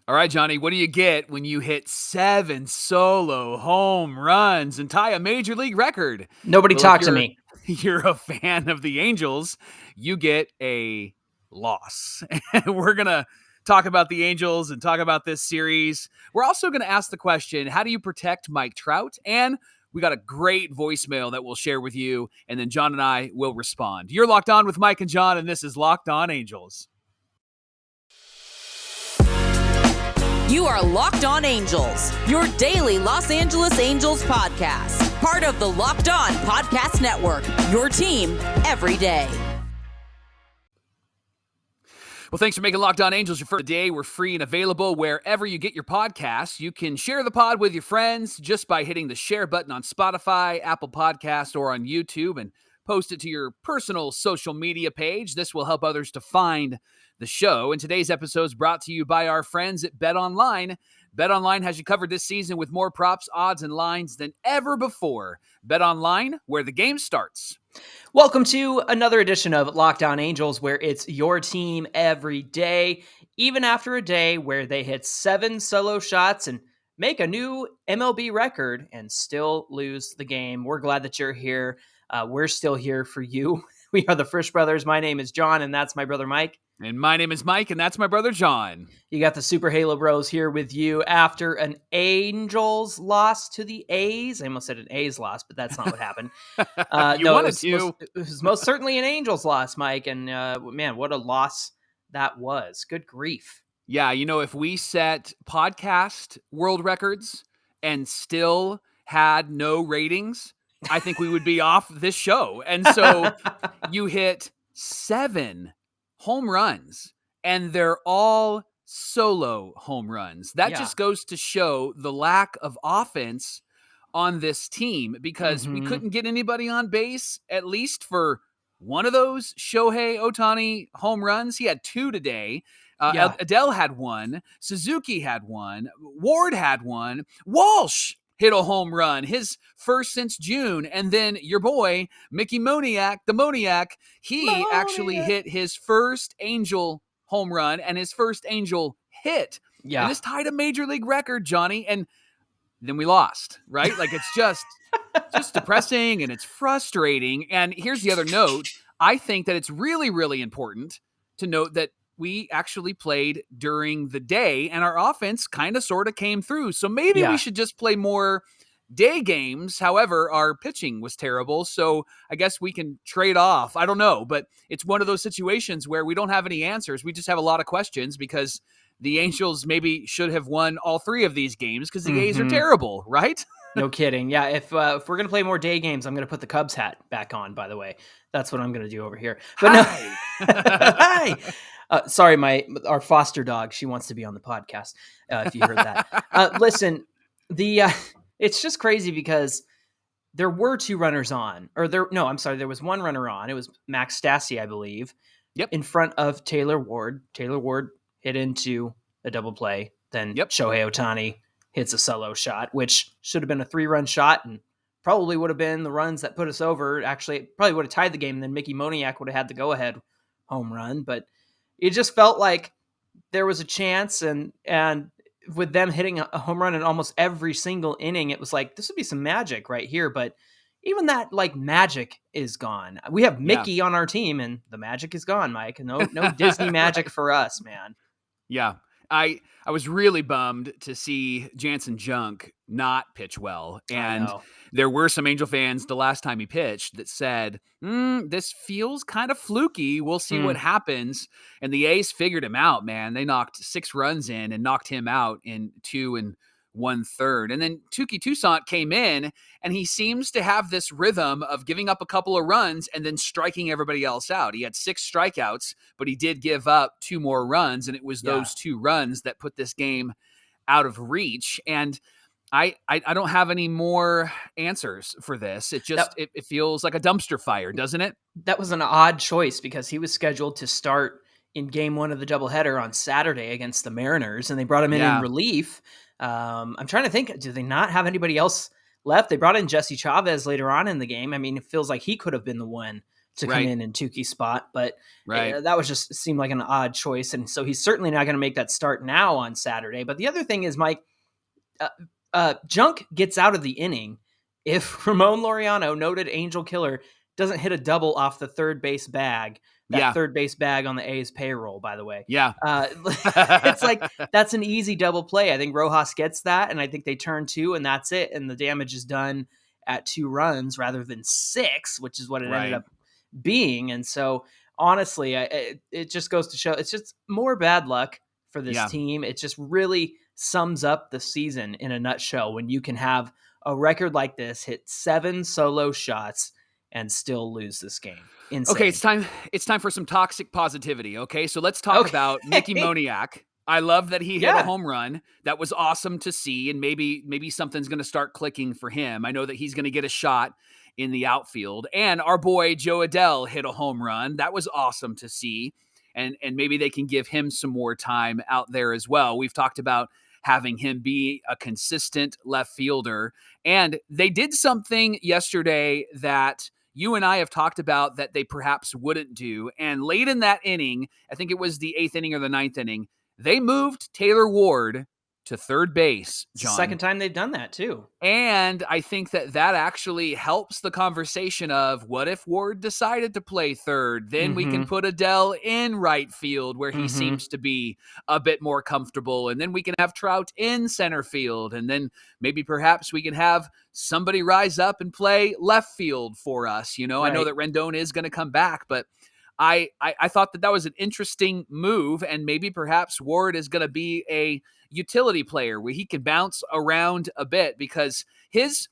All right, Johnny, what do you get when you hit 7 solo home runs and tie a major league record? Nobody Well, talk to me. You're a fan of the Angels, you get a loss. And we're going to talk about the Angels and talk about this series. We're also going to ask the question, how do you protect Mike Trout? And we got a great voicemail that we'll share with you, and then John and I will respond. You're Locked On with Mike and John, and this is Locked On Angels. You are Locked On Angels, your daily Los Angeles Angels podcast. Part of the Locked On Podcast Network, your team every day. Well, thanks for making Locked On Angels your first day. We're free and available wherever you get your podcasts. You can share the pod with your friends just by hitting the share button on Spotify, Apple Podcasts, or on YouTube, and post it to your personal social media page. This will help others to find the show. And today's episode is brought to you by our friends at BetOnline. BetOnline has you covered this season with more props, odds, and lines than ever before. BetOnline, where the game starts. Welcome to another edition of Locked On Angels, where it's your team every day, even after a day where they hit 7 solo shots and make a new MLB record and still lose the game. We're glad that you're here. We're still here for you. We are the Frisch Brothers. My name is John, and that's my brother Mike. And my name is Mike, and that's my brother John. You got the Super Halo Bros here with you after an Angels loss to the A's. I almost said an A's loss, but that's not what happened. It was most certainly an Angels loss, Mike. And man, what a loss that was. Good grief. Yeah, if we set podcast world records and still had no ratings, I think we would be off this show. And so you hit 7 home runs, and they're all solo home runs. That just goes to show the lack of offense on this team, because we couldn't get anybody on base, at least for one of those Shohei Ohtani home runs. He had 2 today. Adele had 1. Suzuki had 1. Ward had 1. Walsh hit a home run, his first since June. And then your boy, Mickey Moniak, he actually hit his first Angel home run and his first Angel hit. Yeah. And this tied a major league record, Johnny. And then we lost, right? Like, it's just depressing and it's frustrating. And here's the other note. I think that it's really, really important to note that we actually played during the day, and our offense kind of sort of came through. So maybe we should just play more day games. However, our pitching was terrible, so I guess we can trade off. I don't know, but it's one of those situations where we don't have any answers. We just have a lot of questions, because the Angels maybe should have won all 3 of these games because the A's are terrible, right? No kidding. Yeah, if we're going to play more day games, I'm going to put the Cubs hat back on, by the way. That's what I'm going to do over here. But Hi! Sorry, our foster dog. She wants to be on the podcast. If you heard that, listen. It's just crazy because there were 2 runners on, there was 1 runner on. It was Max Stassi, I believe. Yep. In front of Taylor Ward. Taylor Ward hit into a double play. Then Shohei Ohtani hits a solo shot, which should have been a 3-run shot and probably would have been the runs that put us over. Actually, it probably would have tied the game. And then Mickey Moniak would have had the go-ahead home run, but it just felt like there was a chance, and with them hitting a home run in almost every single inning, it was like, this would be some magic right here. But even that magic is gone. We have Mickey on our team, and the magic is gone, Mike. No Disney magic for us, man. Yeah. I was really bummed to see Janson Junk not pitch well. And there were some Angel fans the last time he pitched that said, this feels kind of fluky. We'll see what happens. And the A's figured him out, man. They knocked 6 runs in and knocked him out in 2 1/3. And then Touki Toussaint came in, and he seems to have this rhythm of giving up a couple of runs and then striking everybody else out. He had 6 strikeouts, but he did give up 2 more runs, and it was those 2 runs that put this game out of reach. And I don't have any more answers for this. It just it feels like a dumpster fire, doesn't it? That was an odd choice, because he was scheduled to start in game 1 of the doubleheader on Saturday against the Mariners, and they brought him in relief. I'm trying to think, do they not have anybody else left? They brought in Jesse Chavez later on in the game. I mean, it feels like he could have been the one to come in Tukey's spot, but that was just seemed like an odd choice. And so he's certainly not going to make that start now on Saturday. But the other thing is, Mike, Junk gets out of the inning if Ramon Laureano, noted Angel killer, doesn't hit a double off the third base bag. Third base bag on the A's payroll, by the way. Yeah. It's like, that's an easy double play. I think Rojas gets that, and I think they turn 2, and that's it. And the damage is done at 2 runs rather than 6, which is what it ended up being. And so, honestly, it just goes to show it's just more bad luck for this team. It just really sums up the season in a nutshell when you can have a record like this, hit 7 solo shots, and still lose this game. Insane. Okay, it's time for some toxic positivity. Okay, so let's talk about Mickey Moniak. I love that he hit a home run. That was awesome to see, and maybe something's going to start clicking for him. I know that he's going to get a shot in the outfield. And our boy Joe Adell hit a home run. That was awesome to see, and maybe they can give him some more time out there as well. We've talked about having him be a consistent left fielder, and they did something yesterday that you and I have talked about that they perhaps wouldn't do. And late in that inning, I think it was the 8th inning or the 9th inning, they moved Taylor Ward to third base, John. Second time they've done that, too. And I think that actually helps the conversation of what if Ward decided to play third? Then we can put Adell in right field where he seems to be a bit more comfortable. And then we can have Trout in center field. And then maybe perhaps we can have somebody rise up and play left field for us. You know, I know that Rendon is going to come back, but I thought that was an interesting move, and maybe perhaps Ward is going to be a utility player where he can bounce around a bit, because his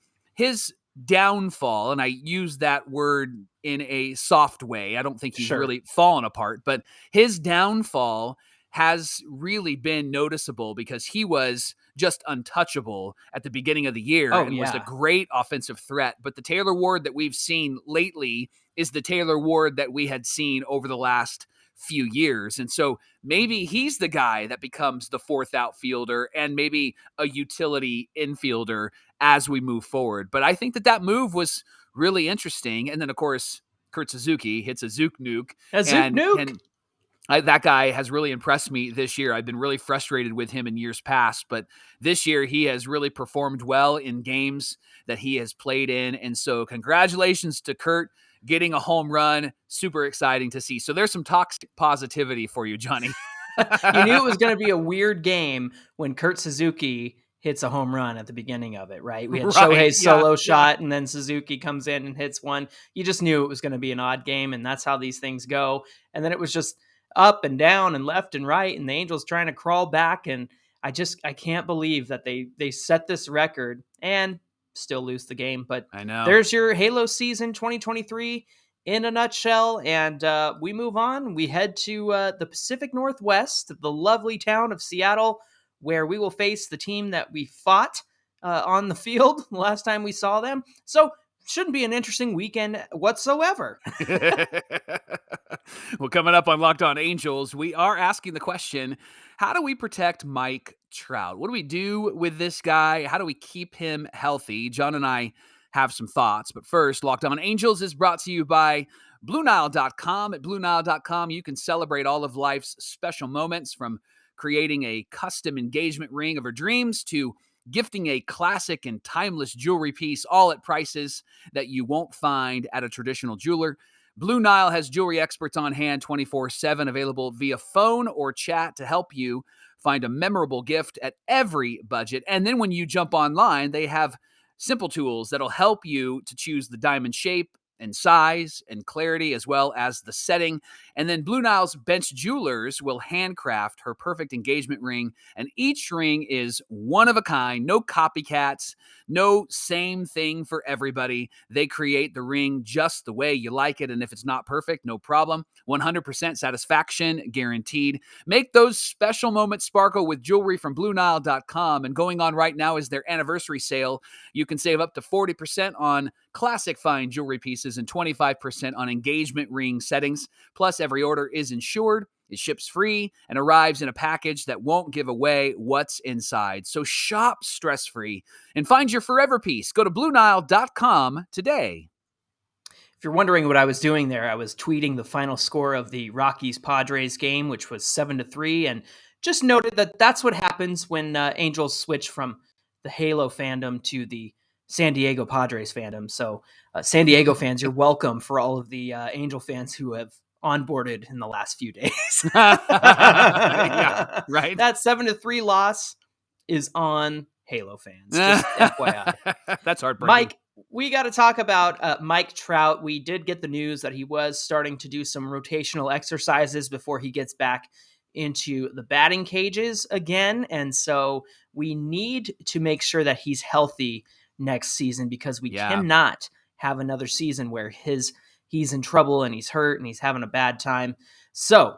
downfall, and I use that word in a soft way, I don't think he's really fallen apart, but his downfall has really been noticeable because he was just untouchable at the beginning of the year was a great offensive threat. But the Taylor Ward that we've seen lately is the Taylor Ward that we had seen over the last few years. And so maybe he's the guy that becomes the 4th outfielder and maybe a utility infielder as we move forward. But I think that move was really interesting. And then, of course, Kurt Suzuki hits a Zook nuke. That guy has really impressed me this year. I've been really frustrated with him in years past, but this year he has really performed well in games that he has played in. And so congratulations to Kurt getting a home run. Super exciting to see. So there's some toxic positivity for you, Johnny. You knew it was going to be a weird game when Kurt Suzuki hits a home run at the beginning of it, right? We had Shohei's solo shot, and then Suzuki comes in and hits one. You just knew it was going to be an odd game, and that's how these things go. And then it was just up and down and left and right, and the Angels trying to crawl back. And I can't believe that they set this record and still lose the game. But I know there's your Halo season 2023 in a nutshell. And we move on. We head to the Pacific Northwest, the lovely town of Seattle, where we will face the team that we fought on the field last time we saw them. So shouldn't be an interesting weekend whatsoever. Well, coming up on Locked On Angels, we are asking the question, how do we protect Mike Trout? What do we do with this guy? How do we keep him healthy? John and I have some thoughts. But first, Locked On Angels is brought to you by BlueNile.com. At BlueNile.com, you can celebrate all of life's special moments, from creating a custom engagement ring of your dreams to gifting a classic and timeless jewelry piece, all at prices that you won't find at a traditional jeweler. Blue Nile has jewelry experts on hand 24/7, available via phone or chat to help you find a memorable gift at every budget. And then when you jump online, they have simple tools that'll help you to choose the diamond shape and size and clarity, as well as the setting. And then Blue Nile's Bench Jewelers will handcraft her perfect engagement ring, and each ring is one of a kind. No copycats, no same thing for everybody. They create the ring just the way you like it, and if it's not perfect, no problem. 100% satisfaction guaranteed. Make those special moments sparkle with jewelry from BlueNile.com, and going on right now is their anniversary sale. You can save up to 40% on classic fine jewelry pieces and 25% on engagement ring settings. Plus, every order is insured, it ships free, and arrives in a package that won't give away what's inside. So shop stress-free and find your forever piece. Go to BlueNile.com today. If you're wondering what I was doing there, I was tweeting the final score of the Rockies-Padres game, which was 7-3, and just noted that that's what happens when Angels switch from the Halo fandom to the San Diego Padres fandom. So San Diego fans, you're welcome for all of the Angel fans who have onboarded in the last few days. Yeah, right. That 7-3 loss is on Halo fans. Just FYI. That's heartbreaking. Mike, we got to talk about Mike Trout. We did get the news that he was starting to do some rotational exercises before he gets back into the batting cages again. And so we need to make sure that he's healthy next season, because we cannot have another season where he's in trouble and he's hurt and he's having a bad time. So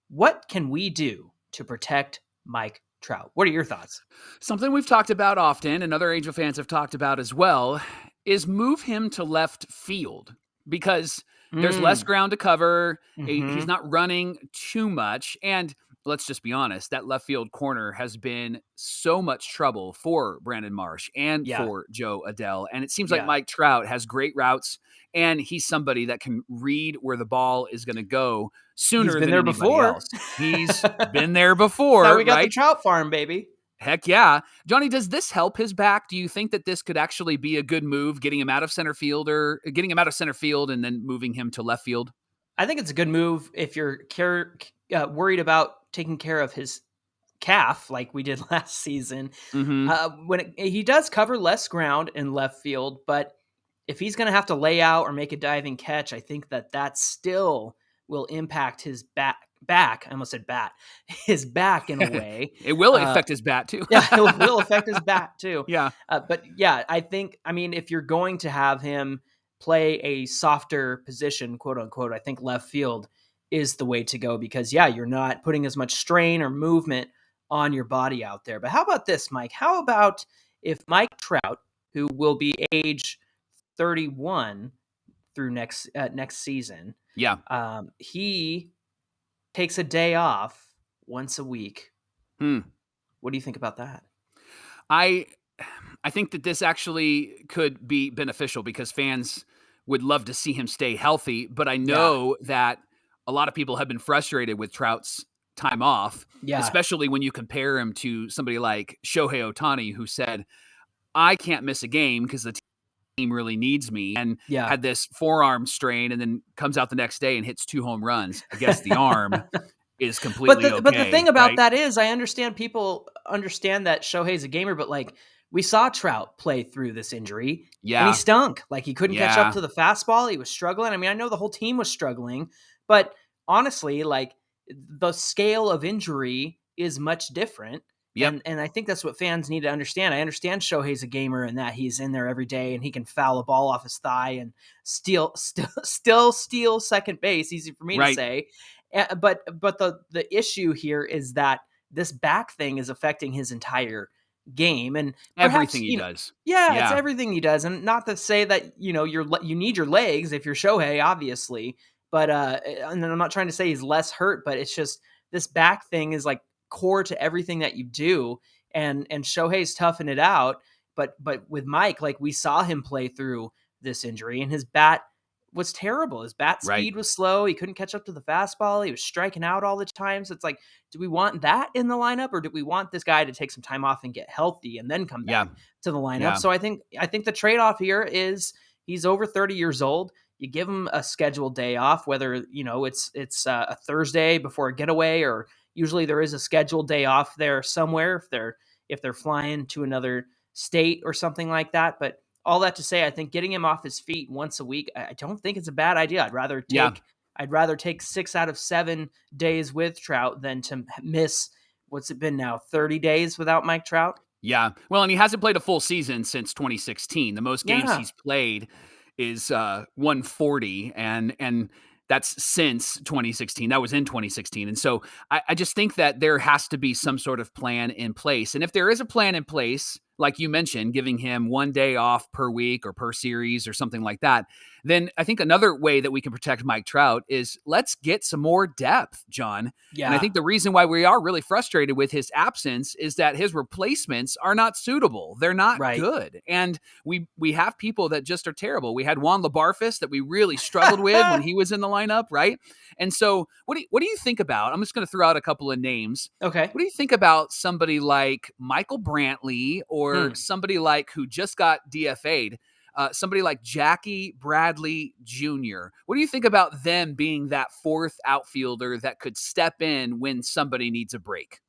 what can we do to protect Mike Trout? What are your thoughts? Something we've talked about often, and other Angel fans have talked about as well, is move him to left field, because there's less ground to cover. He's not running too much. And let's just be honest, that left field corner has been so much trouble for Brandon Marsh and for Joe Adele. And it seems like Mike Trout has great routes, and he's somebody that can read where the ball is going to go sooner than anybody else. He's been there before. Now we got the Trout farm, baby. Heck yeah. Johnny, does this help his back? Do you think that this could actually be a good move, getting him out of center field and then moving him to left field? I think it's a good move if you're worried about taking care of his calf like we did last season. He does cover less ground in left field, but if he's going to have to lay out or make a diving catch, I think that still will impact his back. I almost said his back in a way. It will affect his bat too. Yeah, it will affect his bat too. Yeah. But yeah, I mean, if you're going to have him play a softer position, quote unquote, I think left field is the way to go, because you're not putting as much strain or movement on your body out there. But how about this, Mike? How about if Mike Trout, who will be age 31 through next season, he takes a day off once a week. What do you think about that? I think that this actually could be beneficial, because fans would love to see him stay healthy. But I know that a lot of people have been frustrated with Trout's time off, especially when you compare him to somebody like Shohei Ohtani, who said, I can't miss a game because the team really needs me, and had this forearm strain, and then comes out the next day and hits 2 home runs. I guess the arm is completely okay. But the thing about that is, I understand people understand that Shohei's a gamer, but like, we saw Trout play through this injury, and he stunk. Like, he couldn't catch up to the fastball. He was struggling. I mean, I know the whole team was struggling, but honestly, like, the scale of injury is much different. And I think that's what fans need to understand. I understand Shohei's a gamer and that he's in there every day and he can foul a ball off his thigh and still steal second base. Easy for me to say. But the issue here is that this back thing is affecting his entire game, and perhaps, everything he does. It's everything he does. And not to say that, you need your legs if you're Shohei, obviously, but and I'm not trying to say he's less hurt, but it's just this back thing is like core to everything that you do, and Shohei's toughing it out. But with Mike, like, we saw him play through this injury, and his bat was terrible. His bat speed was slow. He couldn't catch up to the fastball. He was striking out all the time. So it's like, do we want that in the lineup, or do we want this guy to take some time off and get healthy and then come back to the lineup? So I think the trade-off here is he's over 30 years old. You give him a scheduled day off, whether, it's a Thursday before a getaway, or usually there is a scheduled day off there somewhere if they're flying to another state or something like that. But all that to say, I think getting him off his feet once a week, I don't think it's a bad idea. I'd rather take 6 out of 7 days with Trout than to miss, what's it been now, 30 days without Mike Trout? Yeah. Well, and he hasn't played a full season since 2016. The most games he's played is 140, and that's since 2016. That was in 2016. And so I just think that there has to be some sort of plan in place. And if there is a plan in place, like you mentioned, giving him 1 day off per week or per series or something like that, then I think another way that we can protect Mike Trout is let's get some more depth, John. Yeah. And I think the reason why we are really frustrated with his absence is that his replacements are not suitable. They're not good. And we have people that just are terrible. We had Juan Labarfus that we really struggled with when he was in the lineup, right? And so what do you think about, I'm just going to throw out a couple of names. Okay. What do you think about somebody like Michael Brantley or somebody like who just got DFA'd? Somebody like Jackie Bradley Jr. What do you think about them being that fourth outfielder that could step in when somebody needs a break?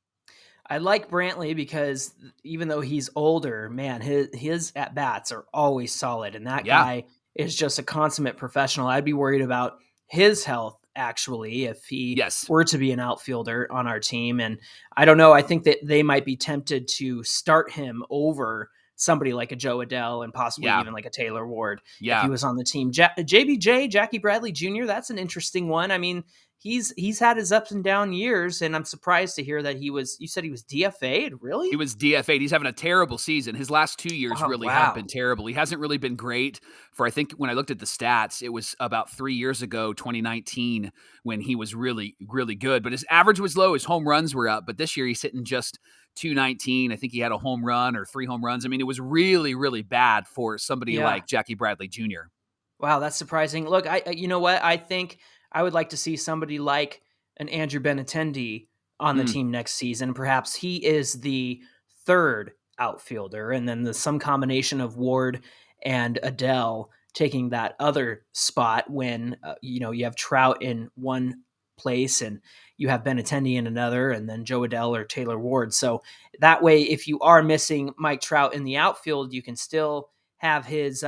I like Brantley because even though he's older, man, his at-bats are always solid. And that guy is just a consummate professional. I'd be worried about his health, actually, if he were to be an outfielder on our team. And I don't know. I think that they might be tempted to start him over somebody like a Joe Adell and possibly even like a Taylor Ward if he was on the team. JBJ, Jackie Bradley Jr., that's an interesting one. I mean, he's had his ups and down years, and I'm surprised to hear that you said he was DFA'd, really? He was DFA'd. He's having a terrible season. His last 2 years have been terrible. He hasn't really been great for, I think when I looked at the stats, it was about 3 years ago, 2019, when he was really, really good. But his average was low. His home runs were up. But this year he's hitting just 219. I think he had a home run or 3 home runs. I mean, it was really, really bad for somebody like Jackie Bradley Jr. Wow, that's surprising. Look, you know what? I think I would like to see somebody like an Andrew Benintendi on the team next season. Perhaps he is the third outfielder, and then some combination of Ward and Adell taking that other spot when you have Trout in one place and you have Benintendi in another, and then Joe Adell or Taylor Ward. So that way, if you are missing Mike Trout in the outfield, you can still have his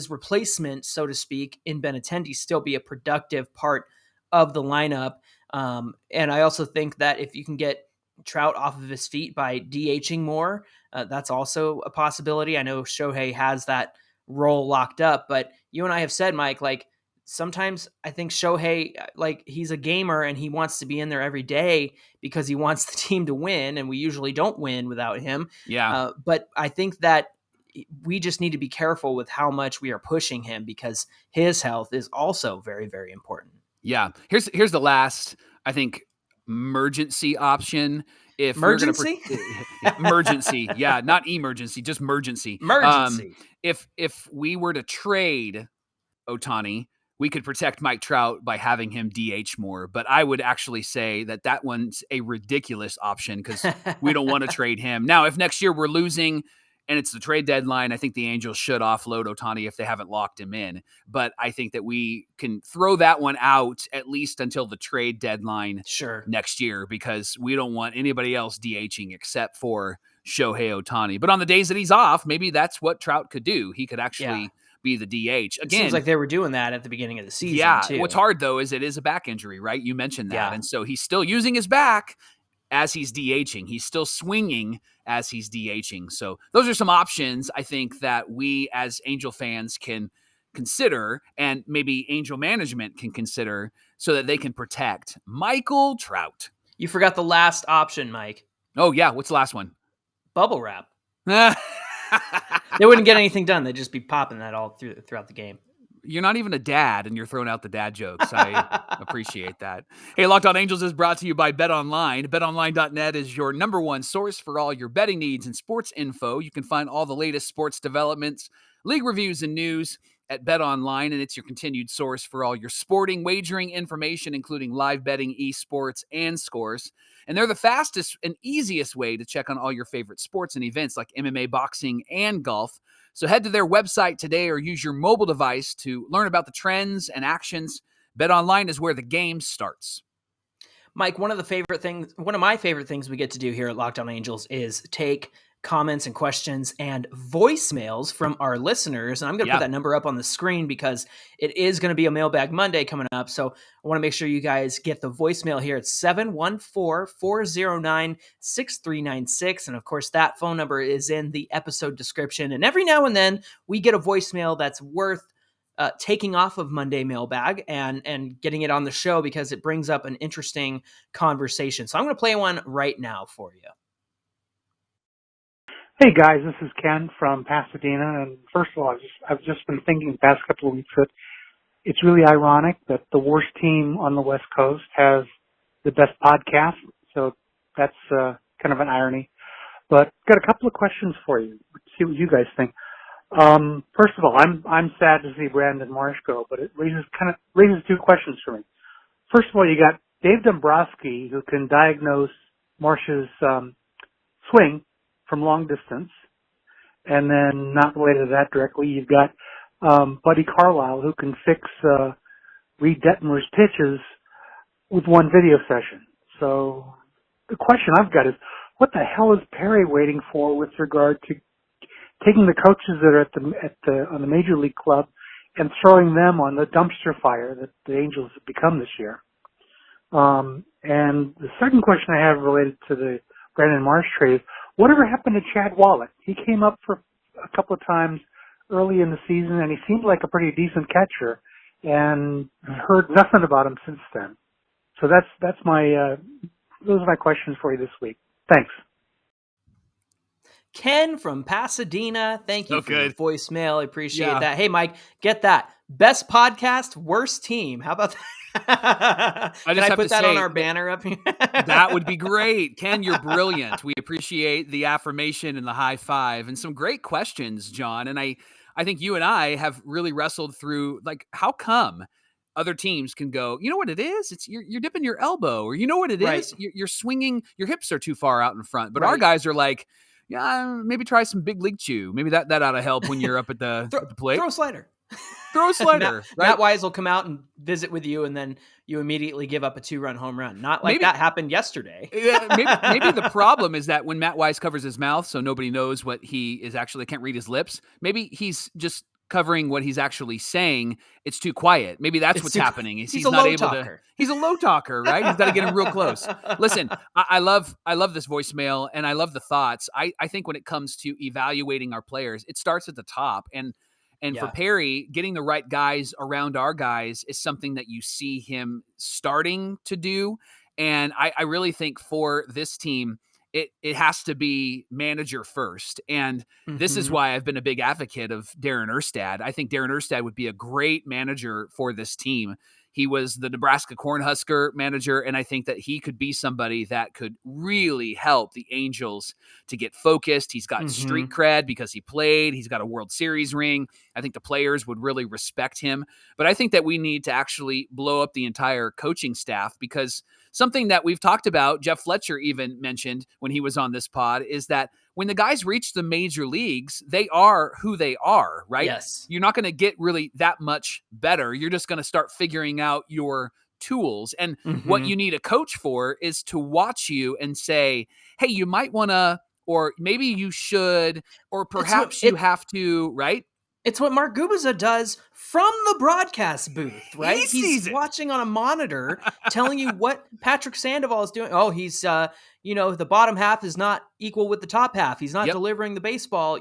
replacement, so to speak, in Benintendi still be a productive part of the lineup. And I also think that if you can get Trout off of his feet by DHing more, that's also a possibility. I know Shohei has that role locked up, but you and I have said, Mike, like sometimes I think Shohei, like he's a gamer and he wants to be in there every day because he wants the team to win, and we usually don't win without him. Yeah. But I think that we just need to be careful with how much we are pushing him because his health is also very, very important. Yeah. Here's the last, I think, emergency option. If emergency? Emergency. Yeah. Not emergency, just emergency. Emergency. If we were to trade Ohtani, we could protect Mike Trout by having him DH more. But I would actually say that one's a ridiculous option because we don't want to trade him. Now, if next year we're losing and it's the trade deadline, I think the Angels should offload Ohtani if they haven't locked him in. But I think that we can throw that one out at least until the trade deadline next year, because we don't want anybody else DHing except for Shohei Ohtani. But on the days that he's off, maybe that's what Trout could do. He could actually be the DH. Again, it seems like they were doing that at the beginning of the season, too. What's hard, though, is it is a back injury, right? You mentioned that. And so he's still using his back as he's DHing. He's still swinging as he's DHing. So those are some options I think that we as Angel fans can consider, and maybe Angel management can consider, so that they can protect Michael Trout. You forgot the last option, Mike. Oh, yeah. What's the last one? Bubble wrap. They wouldn't get anything done. They'd just be popping that all throughout the game. You're not even a dad, and you're throwing out the dad jokes. I appreciate that. Hey, Locked On Angels is brought to you by BetOnline. BetOnline.net is your number one source for all your betting needs and sports info. You can find all the latest sports developments, league reviews, and news at BetOnline, and it's your continued source for all your sporting wagering information, including live betting, esports, and scores. And they're the fastest and easiest way to check on all your favorite sports and events like MMA, boxing, and golf. So head to their website today or use your mobile device to learn about the trends and actions. BetOnline is where the game starts. Mike, one of my favorite things we get to do here at Locked On Angels is take comments and questions and voicemails from our listeners. And I'm going to put that number up on the screen because it is going to be a Mailbag Monday coming up. So I want to make sure you guys get the voicemail here. It's 714-409-6396. And of course, that phone number is in the episode description. And every now and then we get a voicemail that's worth taking off of Monday Mailbag and getting it on the show because it brings up an interesting conversation. So I'm going to play one right now for you. Hey guys, this is Ken from Pasadena, and first of all, I've just been thinking the past couple of weeks that it's really ironic that the worst team on the West Coast has the best podcast, so that's kind of an irony. But got a couple of questions for you. See what you guys think. First of all, I'm sad to see Brandon Marsh go, but it raises two questions for me. First of all, you got Dave Dombrowski, who can diagnose Marsh's swing from long distance, and then not related to that directly, you've got Buddy Carlisle, who can fix Reed Detmer's pitches with one video session. So the question I've got is, what the hell is Perry waiting for with regard to taking the coaches that are on the major league club and throwing them on the dumpster fire that the Angels have become this year? And the second question I have related to the Brandon Marsh trade is, whatever happened to Chad Wallach? He came up for a couple of times early in the season, and he seemed like a pretty decent catcher, and heard nothing about him since then. So that's my those are my questions for you this week. Thanks. Ken from Pasadena, thank you for your voicemail. I appreciate that. Hey, Mike, get that. Best podcast, worst team. How about that? Can I put that on our banner up here? That would be great. Ken, you're brilliant. We appreciate the affirmation and the high five, and some great questions, John. And I think you and I have really wrestled through, like, how come other teams can go, you know what it is? It's you're dipping your elbow, or you know what it is? You're swinging, your hips are too far out in front. But our guys are like, yeah, maybe try some big league chew. Maybe that ought to help when you're up at the plate. Throw a slider. Throw a slider. Matt Wise will come out and visit with you, and then you immediately give up a 2-run home run. Not like that happened yesterday. maybe the problem is that when Matt Wise covers his mouth so nobody knows what he is actually, can't read his lips, maybe he's just covering what he's actually saying. It's too quiet. Maybe that's what's happening. He's not able to. He's a low talker, right? He's got to get him real close. Listen, I love this voicemail, and I love the thoughts. I think when it comes to evaluating our players, it starts at the top. And for Perry, getting the right guys around our guys is something that you see him starting to do. And I really think for this team, it has to be manager first. And this is why I've been a big advocate of Darren Erstad. I think Darren Erstad would be a great manager for this team. He was the Nebraska Cornhusker manager, and I think that he could be somebody that could really help the Angels to get focused. He's got street cred because he played. He's got a World Series ring. I think the players would really respect him. But I think that we need to actually blow up the entire coaching staff, because something that we've talked about, Jeff Fletcher even mentioned when he was on this pod, is that when the guys reach the major leagues, they are who they are, right? Yes. You're not going to get really that much better. You're just going to start figuring out your tools. And what you need a coach for is to watch you and say, hey, you might want to, or maybe you should, or perhaps you have to, right? It's what Mark Gubiza does from the broadcast booth, right? He's watching on a monitor, telling you what Patrick Sandoval is doing. Oh, he's, the bottom half is not equal with the top half. He's not delivering the baseball,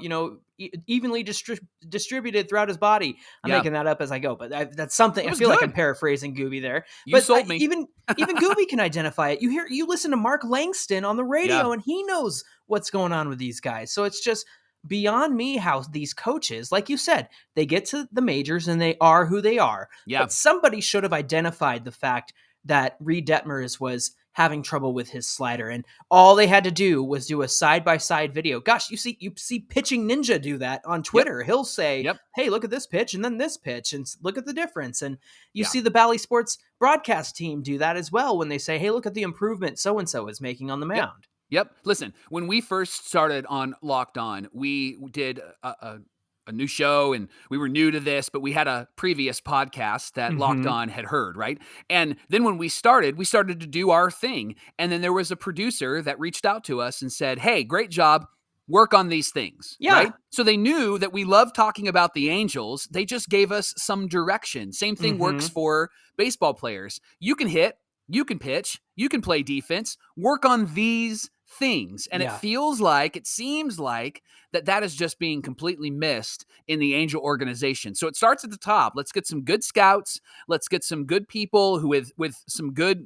evenly distributed throughout his body. I'm making that up as I go, but that's something. I feel like I'm paraphrasing Gooby there. You sold me. Even Gooby can identify it. You listen to Mark Langston on the radio, and he knows what's going on with these guys. So it's just beyond me how these coaches, like you said, they get to the majors and they are who they are. Yeah. But somebody should have identified the fact that Reed Detmers was having trouble with his slider, and all they had to do was do a side-by-side video. Gosh, you see Pitching Ninja do that on Twitter. He'll say, hey, look at this pitch and then this pitch, and look at the difference. And you see the Bally Sports broadcast team do that as well when they say, hey, look at the improvement so-and-so is making on the mound. Yep. Listen, when we first started on Locked On, we did a new show, and we were new to this, but we had a previous podcast that Locked On had heard, right? And then when we started to do our thing. And then there was a producer that reached out to us and said, hey, great job. Work on these things. Yeah. Right? So they knew that we love talking about the Angels. They just gave us some direction. Same thing works for baseball players. You can hit, you can pitch, you can play defense, work on these things. And Yeah. it seems like that is just being completely missed in the Angel organization. So it starts at the top. Let's get some good scouts. Let's get some good people who with some good,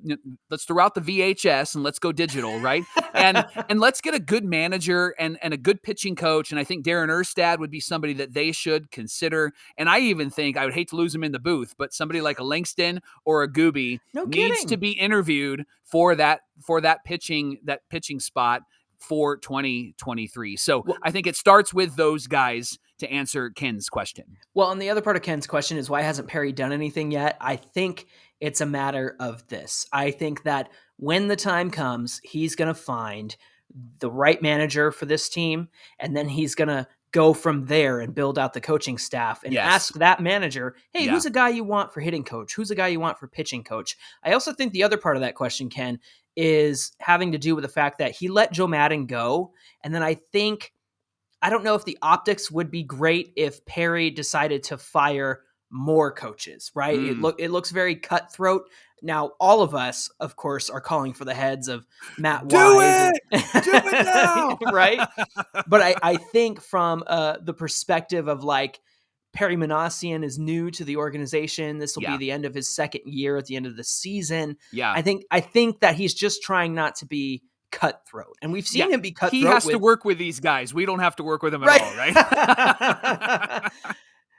let's throw out the VHS and let's go digital, right? And let's get a good manager and a good pitching coach. And I think Darren Erstad would be somebody that they should consider. And I even think, I would hate to lose him in the booth, but somebody like a Langston or a Gooby needs to be interviewed for that pitching spot for 2023. So I think it starts with those guys to answer Ken's question. Well, and the other part of Ken's question is, why hasn't Perry done anything yet? I think it's a matter of this. I think that when the time comes, he's going to find the right manager for this team, and then he's going to go from there and build out the coaching staff and ask that manager, hey, who's a guy you want for hitting coach? Who's a guy you want for pitching coach? I also think the other part of that question, Ken, is having to do with the fact that he let Joe Maddon go. And then I don't know if the optics would be great if Perry decided to fire more coaches, right? It looks very cutthroat. Now, all of us, of course, are calling for the heads of Matt Wise. Do it now! Right? But I think from the perspective of like, Perry Manassian is new to the organization. This will be the end of his second year at the end of the season. Yeah. I think that he's just trying not to be cutthroat. And we've seen him be cutthroat. He has to work with these guys. We don't have to work with him at all, right?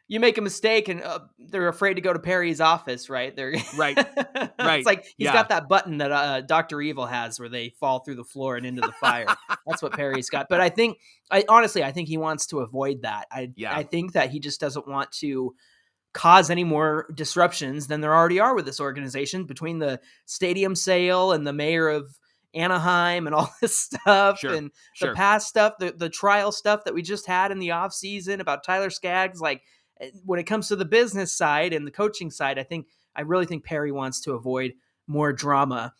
You make a mistake and they're afraid to go to Perry's office, right? Right. It's like he's got that button that Dr. Evil has where they fall through the floor and into the fire. That's what Perry's got. But I honestly think he wants to avoid that. I think that he just doesn't want to cause any more disruptions than there already are with this organization between the stadium sale and the mayor of Anaheim and all this stuff and the past stuff, the trial stuff that we just had in the off season about Tyler Skaggs. Like, when it comes to the business side and the coaching side, I really think Perry wants to avoid more drama.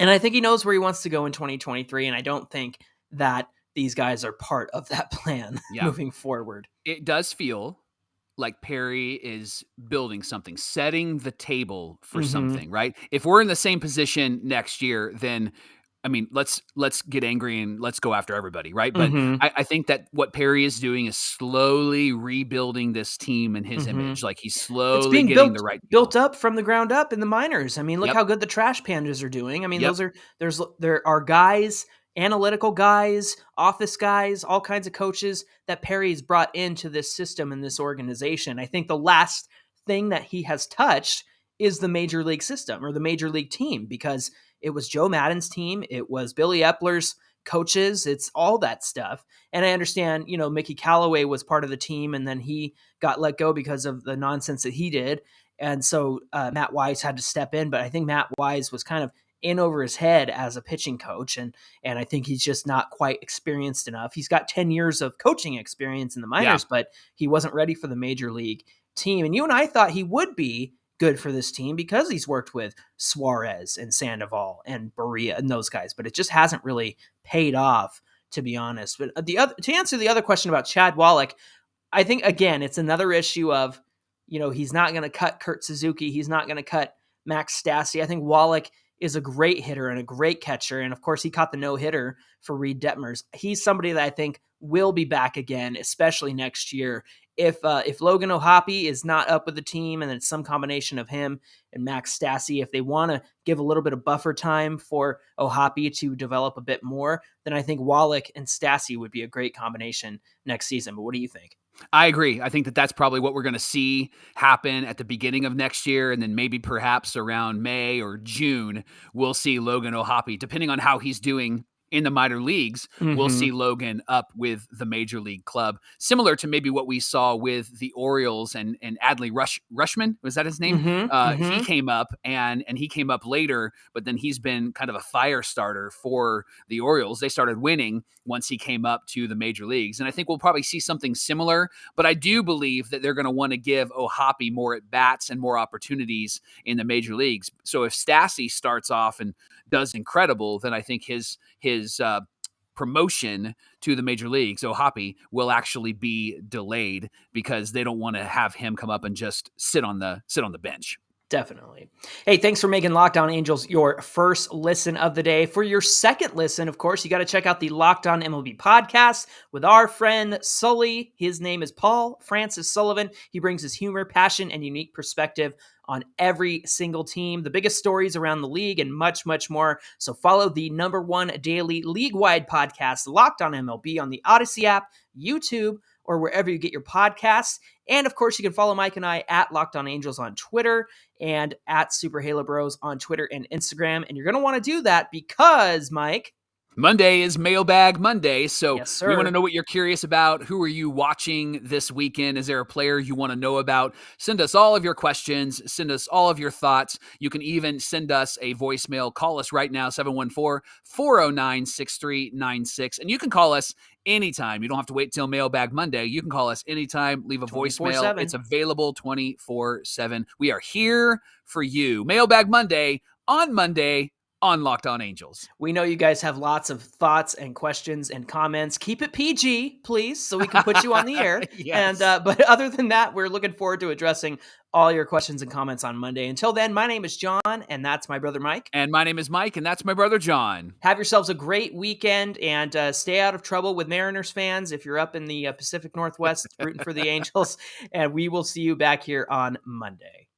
And I think he knows where he wants to go in 2023. And I don't think that these guys are part of that plan moving forward. It does feel like Perry is building something, setting the table for something, right? If we're in the same position next year, then I mean, let's get angry and let's go after everybody, right? But I think that what Perry is doing is slowly rebuilding this team and his image. Like he's slowly getting the right people. Built up from the ground up in the minors. I mean, look how good the Trash Pandas are doing. I mean, there are guys, analytical guys, office guys, all kinds of coaches that Perry's brought into this system and this organization. I think the last thing that he has touched is the major league system or the major league team, because it was Joe Maddon's team. It was Billy Epler's coaches. It's all that stuff. And I understand, Mickey Callaway was part of the team and then he got let go because of the nonsense that he did. And so Matt Wise had to step in, but I think Matt Wise was kind of in over his head as a pitching coach. And I think he's just not quite experienced enough. He's got 10 years of coaching experience in the minors, but he wasn't ready for the major league team. And you and I thought he would be good for this team because he's worked with Suarez and Sandoval and Berea and those guys, but it just hasn't really paid off, to be honest. But to answer the other question about Chad Wallach, I think, again, it's another issue of, he's not going to cut Kurt Suzuki. He's not going to cut Max Stassi. I think Wallach is a great hitter and a great catcher. And of course he caught the no-hitter for Reed Detmers. He's somebody that I think will be back again, especially next year. If Logan O'Hoppe is not up with the team and it's some combination of him and Max Stassi, if they want to give a little bit of buffer time for O'Hoppe to develop a bit more, then I think Wallach and Stassi would be a great combination next season. But what do you think? I agree. I think that that's probably what we're going to see happen at the beginning of next year. And then maybe perhaps around May or June, we'll see Logan O'Hoppe, depending on how he's doing in the minor leagues, we'll see Logan up with the major league club, similar to maybe what we saw with the Orioles and Adley Rushman. Was that his name? He came up and he came up later, but then he's been kind of a fire starter for the Orioles. They started winning once he came up to the major leagues. And I think we'll probably see something similar, but I do believe that they're going to want to give O'Hoppe more at bats and more opportunities in the major leagues. So if Stassi starts off and does incredible, then I think his promotion to the major leagues, O'Hoppe, will actually be delayed because they don't want to have him come up and just sit on the bench. Definitely. Hey, thanks for making Locked On Angels your first listen of the day. For your second listen, of course, you got to check out the Locked On MLB podcast with our friend Sully. His name is Paul Francis Sullivan. He brings his humor, passion, and unique perspective on every single team, the biggest stories around the league, and much, much more. So follow the #1 daily league-wide podcast, Locked On MLB, on the Odyssey app, YouTube, or wherever you get your podcasts. And of course, you can follow Mike and I at Locked On Angels on Twitter and at Super Halo Bros on Twitter and Instagram. And you're going to want to do that because, Mike, Monday is Mailbag Monday, so yes, we want to know what you're curious about. Who are you watching this weekend? Is there a player you want to know about? Send us all of your questions. Send us all of your thoughts. You can even send us a voicemail. Call us right now, 714-409-6396. And you can call us anytime. You don't have to wait till Mailbag Monday. You can call us anytime. Leave a voicemail. 24/7. It's available 24/7. We are here for you. Mailbag Monday on Locked On Angels. We know you guys have lots of thoughts and questions and comments. Keep it PG, please, so we can put you on the air. Yes. And but other than that, we're looking forward to addressing all your questions and comments on Monday. Until then, my name is John, and that's my brother Mike. And my name is Mike, and that's my brother John. Have yourselves a great weekend, and stay out of trouble with Mariners fans if you're up in the Pacific Northwest rooting for the Angels. And we will see you back here on Monday.